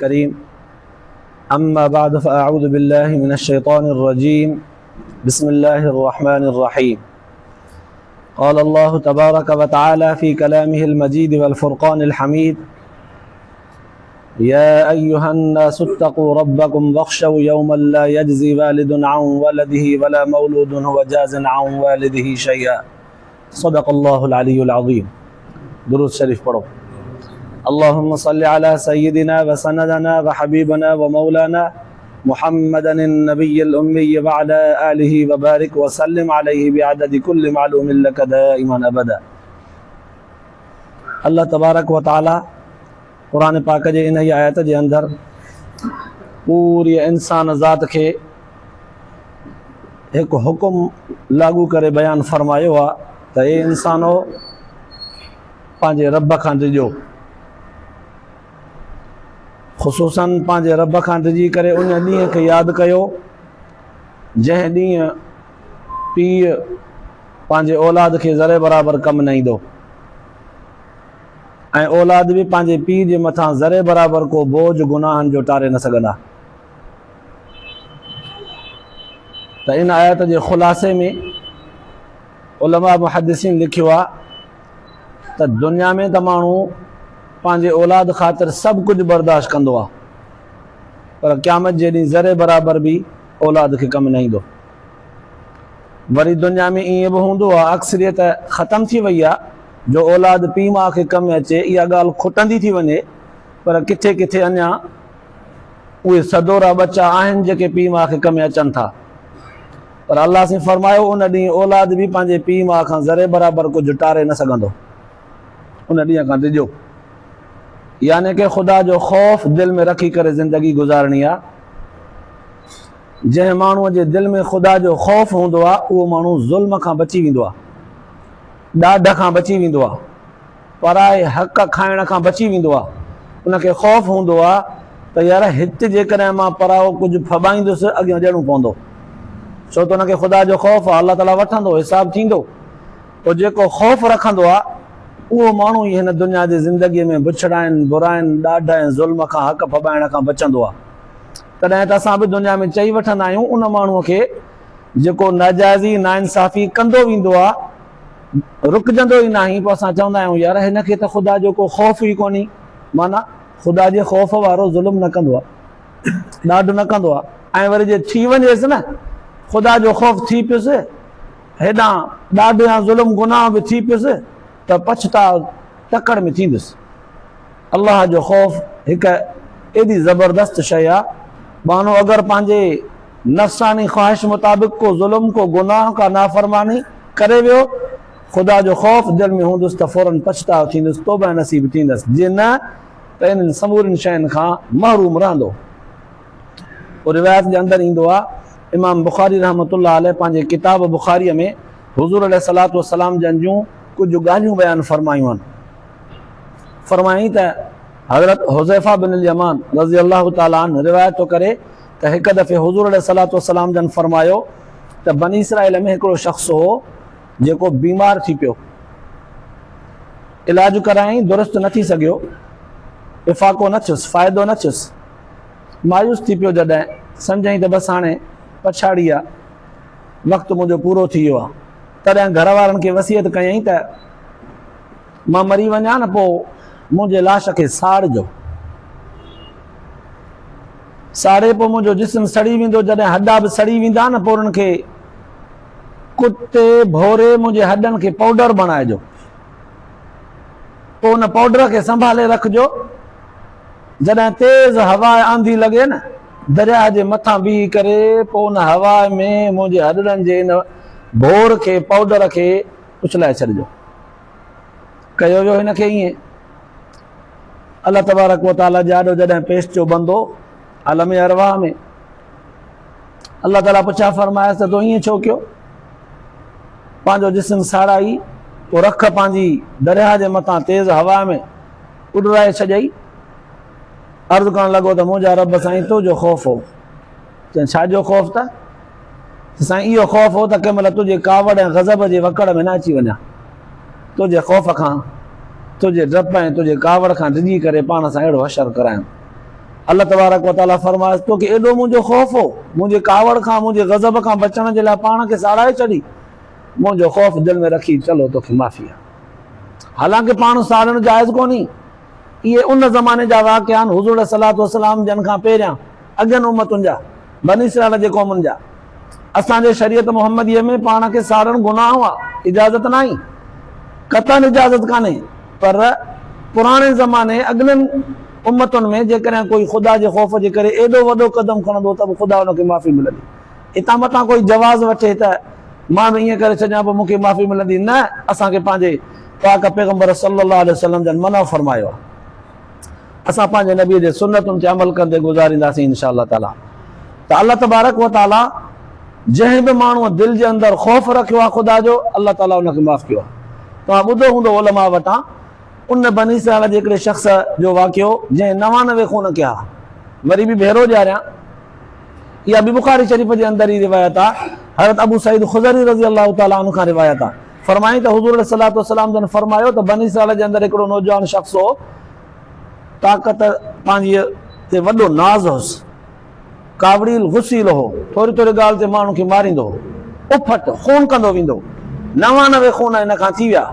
الكريم أما بعد فأعوذ بالله من الشيطان الرجيم بسم الله الرحمن الرحيم قال الله تبارك وتعالى في كلامه المجيد والفرقان الحميد يا أيها الناس اتقوا ربكم واخشوا يوما لا يجزي والد عن ولده ولا مولود هو جاز عن والده شيئا صدق الله العلي العظيم. درود شريف پڑھو. اللهم صل على سيدنا وسندنا وحبيبنا ومولانا محمدا النبي الأمي وعلى آله وبارك وسلم عليه بعدد كل معلوم لك دائما أبدا. اللہ تبارک و تعالی قرآن پاک جے ان آیت جے اندر پوری انسان ذات کے ایک حکم لاگو کرے بیان فرمایو آ تو اے انسانو پانجے رب کھان ڈجو، خصوصاً پانجے رب کھان ڈجی کرے ان ڈینہں کے یاد کیو جنہیں ڈینہں پی پانجے اولاد کے ذرے برابر کم نہیں دو، ऐं औलाद भी पंहिंजे पीउ जे मथां ज़रे बराबर को बोझ गुनाहनि जो टारे न सघंदा। त इन आयत जे ख़ुलासे में उलमा मुहद्दिसीन लिखियो आहे त दुनिया में त माण्हू पंहिंजे औलाद ख़ातिर सभु कुझु बर्दाश्त कंदो आहे, पर क़यामत जे ॾींहुं ज़रे बराबर बि औलाद खे कमु न ईंदो। वरी दुनिया में ईअं बि हूंदो आहे, अक्सरियत ख़तमु थी वई आहे जो औलाद पीउ माउ खे कमु अचे, इहा ॻाल्हि खुटंदी थी वञे, पर किथे किथे अञा उहे सदोरा बच्चा आहिनि जेके पीउ माउ खे कमु अचनि था। पर अल्लाह से फरमायो उन ॾींहुं औलाद बि पंहिंजे पीउ माउ खां ज़रे बराबर कुझु टारे न सघंदो। उन ॾींहं खां ॾिजो, यानी कि ख़ुदा जो ख़ौफ़ दिलि में रखी करे ज़िंदगी गुज़ारणी आहे। जंहिं माण्हूअ जे दिलि में ख़ुदा जो ख़ौफ़ हूंदो आहे उहो माण्हू ज़ुल्म खां बची वेंदो आहे, ॾाढ खां बची वेंदो आहे, पराए हक़ खाइण खां बची वेंदो आहे। उनखे ख़ौफ़ हूंदो आहे त यार हिते जेकॾहिं मां पराओ कुझु फॿाईंदुसि अॻियां ॾियणो पवंदो, छो त हुनखे ख़ुदा जो ख़ौफ़ आहे, अलाह ताला वठंदो, हिसाब थींदो। पोइ जेको ख़ौफ़ रखंदो आहे उहो माण्हू ई हिन दुनिया जी ज़िंदगीअ में बुछड़ाइनि बुराइनि ॾाढ ऐं ज़ुल्म खां हक़ फॿाइण खां बचंदो आहे। तॾहिं त असां बि दुनिया में चई वठंदा आहियूं उन माण्हूअ खे जेको नाजाइज़ी नाइंसाफ़ी कंदो वेंदो आहे रुकजंदो ई नाही, पोइ असां चवंदा आहियूं यार हिनखे त ख़ुदा जो को ख़ौफ़ ई कोन्हे, माना ख़ुदा जे ख़ौफ़ वारो ज़ुल्म न कंदो आहे, ॾाढ न कंदो आहे। ऐं वरी जे थी वञेसि न ख़ुदा जो ख़ौफ़ थी पियुसि, हेॾां ॾाढ या ज़ुल्म गुनाह बि थी पियुसि त पछताव तकड़ में थींदुसि। अलाह जो ख़ौफ़ हिकु एॾी ज़बरदस्त शइ आहे, माण्हू अगरि पंहिंजे नफ़्सानी ख़्वाहिश मुताबिक़ को ज़ुल्म को गुनाह का नाफ़रमानी करे वियो, ख़ुदा जो ख़ौफ़ दिलि में हूंदुसि त फ़ौरन पछताव थींदुसि, तौबा नसीब थींदुसि, जे न त इन्हनि समूरनि शयुनि खां महरूम रहंदो। पोइ रिवायत जे अंदरि ईंदो आहे, इमाम बुख़ारी रहमतुल्लाह अलैह पंहिंजे किताब बुख़ारीअ में हुज़ूर अलैहिस्सलातु वस्सलाम जन जूं कुझु ॻाल्हियूं बयानु फरमायूं आहिनि। फरमाई त हज़रत हुज़ैफ़ा बिन यमान रज़ी अल्लाह ताला अन्हु रिवायत थो करे त हिकु दफ़े हुज़ूर अलैहिस्सलातु वस्सलाम जन फरमायो त बनी इसराइल में हिकिड़ो शख़्स हो जेको बीमार थी पियो, इलाज कराई दुरुस्त न थी सघियो, इफ़ाक़ो न थियुसि, फ़ाइदो न थियुसि, मायूस थी पियो। जॾहिं सम्झई त बसि हाणे पछाड़ी आहे, वक़्तु मुंहिंजो पूरो थी वियो आहे, तॾहिं घर वारनि खे वसियत कयईं त मां मरी वञा न पोइ मुंहिंजे लाश खे साड़िजो, साड़े पोइ मुंहिंजो जिस्म सड़ी वेंदो, जॾहिं हॾा बि सड़ी वेंदा न पोइ उन्हनि खे कुटे भोरे मुंहिंजे हॾनि खे पाउडर बणाइजो, पोइ उन पाउडर खे संभाले रखिजो, जॾहिं तेज़ हवा आंधी लॻे न दरिया जे मथां बीही करे पोइ उन हवा में मुंहिंजे हॾनि जे इन भोर खे पाउडर खे उछलाए छॾिजो। कयो वियो हिनखे ईअं। अल्लाह तबारक व तआला जाॾो जॾहिं पेश थियो बंदो आलम अरवाह में, अल्लाह ताला पुछा फरमायसि त तूं ईअं छो कयो, पंहिंजो जिस्म साड़ाई, पोइ रख पंहिंजी दरिया जे मथां तेज़ हवा में उॾाए छॾियई। अर्ज़ु करणु लॻो त मुंहिंजा रब साईं तुंहिंजो ख़ौफ़ हो। चई छाजो ख़ौफ़? त साईं इहो ख़ौफ़ हो त कंहिं महिल तुंहिंजे कावड़ ऐं गज़ब जे वकड़ में न अची वञा, तुंहिंजे ख़ौफ़ खां, तुंहिंजे डप ऐं तुंहिंजे कावड़ खां डिॼी करे पाण सां अहिड़ो हशर करायूं। अल्लाह तबारक व तआला फरमाए थो कि एॾो मुंहिंजो ख़ौफ़ हो, मुंहिंजे कावड़ खां, मुंहिंजे गज़ब खां बचण जे लाइ पाण खे साड़ाए छॾी, मुंहिंजो ख़ौफ़ दिलि में रखी चलो तोखे माफ़ी आहे। हालांकि पाण साड़णु जाइज़ कोन्हे। इहे उन ज़माने जा वाक़िया आहिनि हुज़ूर सलातो वसलाम जन खां पहिरियां अॻियनि उम्मतुनि जा, बनी इसराइल जे क़ौमुनि जा। असांजे शरीयत मुहम्मदीअ में पाण खे साड़णु गुनाह आहे, इजाज़त न आहे, क़तन इजाज़त कान्हे। पर पुराणे ज़माने अॻिलनि उम्मतुनि में जेकॾहिं कोई ख़ुदा जे ख़ौफ़ जे करे एॾो वॾो क़दम खणंदो त बि ख़ुदा हुनखे माफ़ी मिलंदी। हितां मथां कोई जवाज़ वठे त मां बि ईअं करे छॾियां पोइ मूंखे माफ़ी मिलंदी, न। असांखे पंहिंजे पाक पैगम्बर सल्लल्लाहु अलैहि वसल्लम जन मना फरमायो आहे। असां पंहिंजे नबीअ जे सुन्नतुनि ते अमल कंदे गुज़ारींदासीं इंशा अल्लाह ताला। त अल्लाह तबारक व ताला जंहिं बि माण्हूअ दिलि जे अंदरि ख़ौफ़ रखियो आहे ख़ुदा जो, अल्लाह ताला हुनखे माफ़ कयो आहे। तव्हां ॿुधो हूंदो उलमा वटां उन बनी इसराइल जे हिकिड़े शख़्स जो वाक़ियो जंहिं 99 खून कया, वरी बि भेरो ॾियारियां। इहा बि बुखारी शरीफ़ जे अंदरि ई रिवायत आहे। हज़रत अबू सईद ख़ुज़री रज़ी अल्लाह ताला अन्हु खां रिवायत आहे। फरमाई त हुज़ूर सल्लल्लाहु अलैहि वसल्लम जन फरमायो त बनी इसराइल जे अंदरि हिकिड़ो नौजवान शख़्स हो, ताक़त पंहिंजी ते वॾो नाज़ हुउसि, कावड़ील गुसील हो, थोरी थोरी ॻाल्हि ते माण्हू खे मारींदो हो, उफट खून कंदो वेंदो। 99 खून हिन खां थी विया।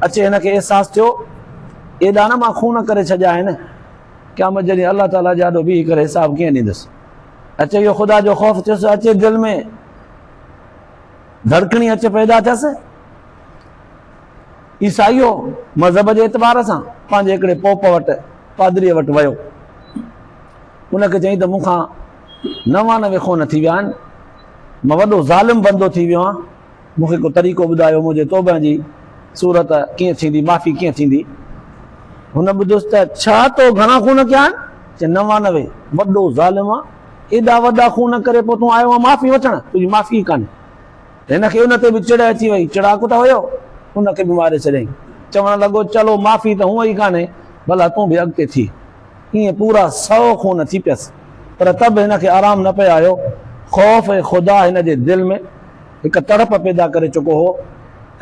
अचे हिनखे अहसासु थियो एॾा न मां खून करे छॾिया आहिनि, क़यामत जॾहिं अल्लाह ताला जा ॾो बीही करे हिसाब कीअं ॾींदुसि। अचे इहो ख़ुदा जो ख़ौफ़ थियुसि, अचे दिलि में धड़कणी अचे पैदा थियसि। ईसाई हो, मज़हब जे एतबार सां पंहिंजे हिकिड़े पोप वटि, पादरीअ वटि वियो। उनखे चई त मूंखां 99 खून थी विया आहिनि, मां वॾो ज़ालिम बंदो थी वियो आहियां, मूंखे को तरीक़ो ॿुधायो, मुंहिंजे तौबे जी सूरत कीअं थींदी, माफ़ी कीअं थींदी। हुन ॿुधुसि त छा तो घणा खून कया आहिनि? चए 99। वॾो ज़ालिम आहे, एॾा वॾा खून करे पोइ तूं आयो आहे माफ़ी वठणु, तुंहिंजी माफ़ी कान्हे। हिनखे उन ते बि चिड़ अची वई, चिड़ाकू त हुयो, उनखे बि मारे छॾियईं। चवणु लॻो चलो माफ़ी त हूअं ई कान्हे, भला तूं बि अॻिते थी। ईअं पूरा 100 खून थी पियसि, पर त बि हिनखे आराम न पियो आयो। ख़ौफ़ ऐं ख़ुदा हिन जे दिलि में हिकु तड़प पैदा करे चुको हो।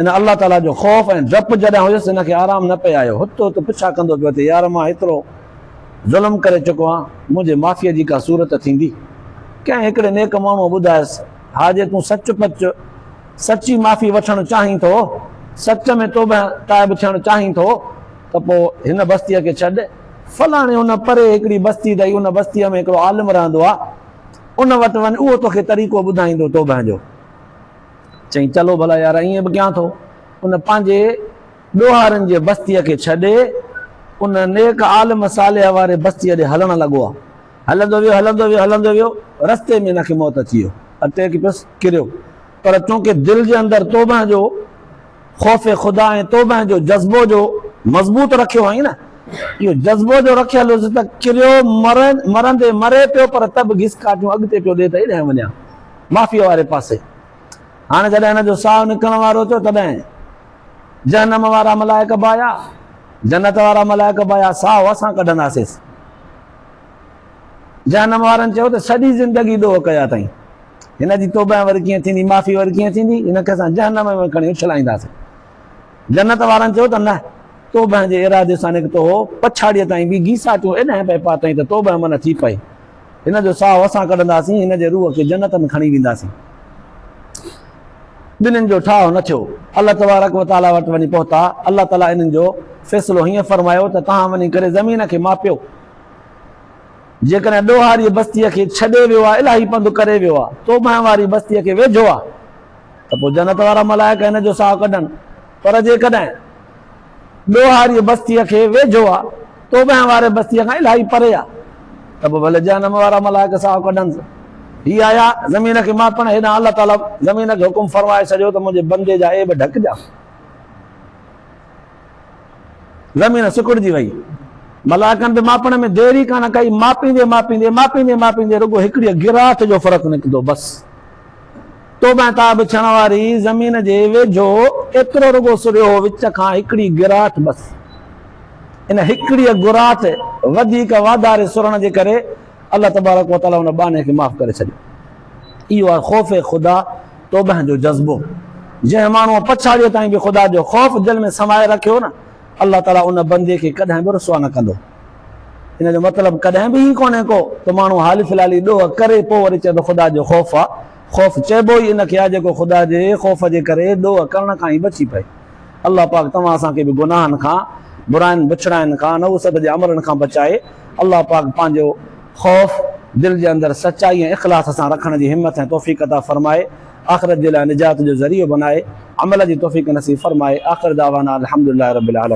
हिन अल्लाह ताला जो ख़ौफ़ ऐं डपु जॾहिं हुयुसि, हिनखे आराम न पियो आयो। हुतो हुतो पुछा कंदो पियो थिए, यार मां हेतिरो ज़ुल्म करे चुको आहियां, मुंहिंजे माफ़ीअ जी का सूरत थींदी? कंहिं हिकिड़े नेक माण्हूअ ॿुधायसि, हा जे तूं सच पच सची माफ़ी वठणु चाहीं थो, सच में तौबा ताइब थियणु चाहीं थो, त पोइ हिन बस्तीअ खे छॾ। फलाणे हुन परे हिकिड़ी बस्ती अथई, उन बस्तीअ में हिकिड़ो आलिम रहंदो आहे, उन वटि वञ, उहो तोखे तरीक़ो ॿुधाईंदो तौबा जो। चई चलो भला यार, ईअं बि कयां थो। उन पंहिंजे ॾोहारनि जे बस्तीअ खे छॾे उन नेक आलिम सालिह वारे बस्तीअ ॾे हलणु लॻो आहे। हलंदो वियो हलंदो वियो हलंदो वियो, रस्ते में हिनखे मौत अची वियो, अटे पियुसि, किरियो। पर चूंकि दिलि जे अंदरि तौबा जो ख़ौफ़ ख़ुदा ऐं तौबा जो जज़्बो जो मज़बूत रखियो आई न, इहो जज़्बो जो रखियल हुयुसि त किरियो, मरंदे मरे पियो, पर त बि घिसकाटियूं अॻिते पियो ॾिए त हेॾां वञा माफ़ीअ वारे पासे। हाणे जॾहिं हिनजो साहु निकिरण वारो थियो, तॾहिं जहनम वारा मलाइक बि आया, जन्नत वारा मलाइक बि आया, साहु असां कढंदासीं। जहनम वारनि चयो त सॼी ज़िंदगी ॾोह कया अथई, हिन जी तौबा वरी कीअं थींदी, माफ़ी वरी कीअं थींदी, हिनखे असां जहनम में खणी उछलाईंदासीं। जन्नत वारनि चयो त न, तौबा जे इरादे सां निकितो हो, पछाड़ीअ ताईं बि गीसाटियूं एॾां पिए पातई त तौबा मन थी पई। हिन जो साहु असां कढंदासीं, हिन जे रूह खे जन्नत में खणी वेंदासीं। ॿिन्हिनि जो ठाह न थियो। अल्लाह तबारक व ताला वटि वञी पहुता। अल्लाह ताला इन्हनि जो फ़ैसिलो हीअं फरमायो त तव्हां वञी करे ज़मीन खे मापियो। जेकॾहिं ॾोहारी बस्तीअ खे छॾे वियो आहे, इलाही पंधु करे वियो आहे, तौबा वारी बस्तीअ खे वेझो आहे, त पोइ जन्नत वारा मलाइक हिन जो साहु कढनि। पर जेकॾहिं ॾोहारी बस्तीअ खे वेझो आहे, तौबा वारे बस्तीअ खां इलाही परे आहे, त पोइ भले जहनम वारा मलाइक साहु कढनि। ही आया ज़मीन खे मापण, हेॾां अल्लाह ताला ज़मीन खे हुकुम फरमाए छॾियो त मुंहिंजे बंदे जा ऐब ढकजा। ज़मीन सिकुड़जी वई। मलाइकनि बि मापण में देरी कान कई, मापींदे मापींदे मापींदे मापींदे रुगो हिकिड़ी गिराट जो फ़र्क़ु निकितो बसि। तौबा ताब थियण वारी ज़मीन जे वेझो एतिरो रुगो सुरियो हो, विच खां हिकिड़ी गिराट बसि। इन हिकिड़ी गिराट वधीक वाधारे सुरण जे करे अल्लाह तबारक व तआला हुन बाने खे माफ़ करे छॾियो। इहो आहे ख़ौफ़ ख़ुदा, तौबा जो जज़्बो। जंहिं माण्हूअ पछाड़ीअ ताईं बि ख़ुदा जो ख़ौफ़ दिलि में समाए रखियो न, अल्लाह ताला उन बंदे खे कॾहिं बि रुसवा न कंदो। इन जो मतिलबु कॾहिं बि ई कोन्हे को त माण्हू हाली फ़िलहाली ॾोह करे पोइ वरी चए थो ख़ुदा जो ख़ौफ़ आहे। ख़ौफ़ चइबो ई इन खे आहे जेको ख़ुदा जे ख़ौफ़ जे करे ॾोह करण खां ई बची पए। अलाह पाक तव्हां असांखे बि गुनाहनि खां, बुराइनि बुछड़ाइनि खां, नवूसत जे अमलनि खां बचाए। अलाह पाक पंहिंजो ख़ौफ़ दिलि जे अंदरि सचाई ऐं इख़लास सां रखण जी हिमत ऐं तौफ़ीक़ अता फ़रमाए। आख़िरत जे लाइ निजात जो ज़रियो बनाए, अमल जी तौफ़ीक़ नसीब फ़रमाए। आख़िर दावाना अल्हम्दुलिल्लाहि रब्बिल आलमीन।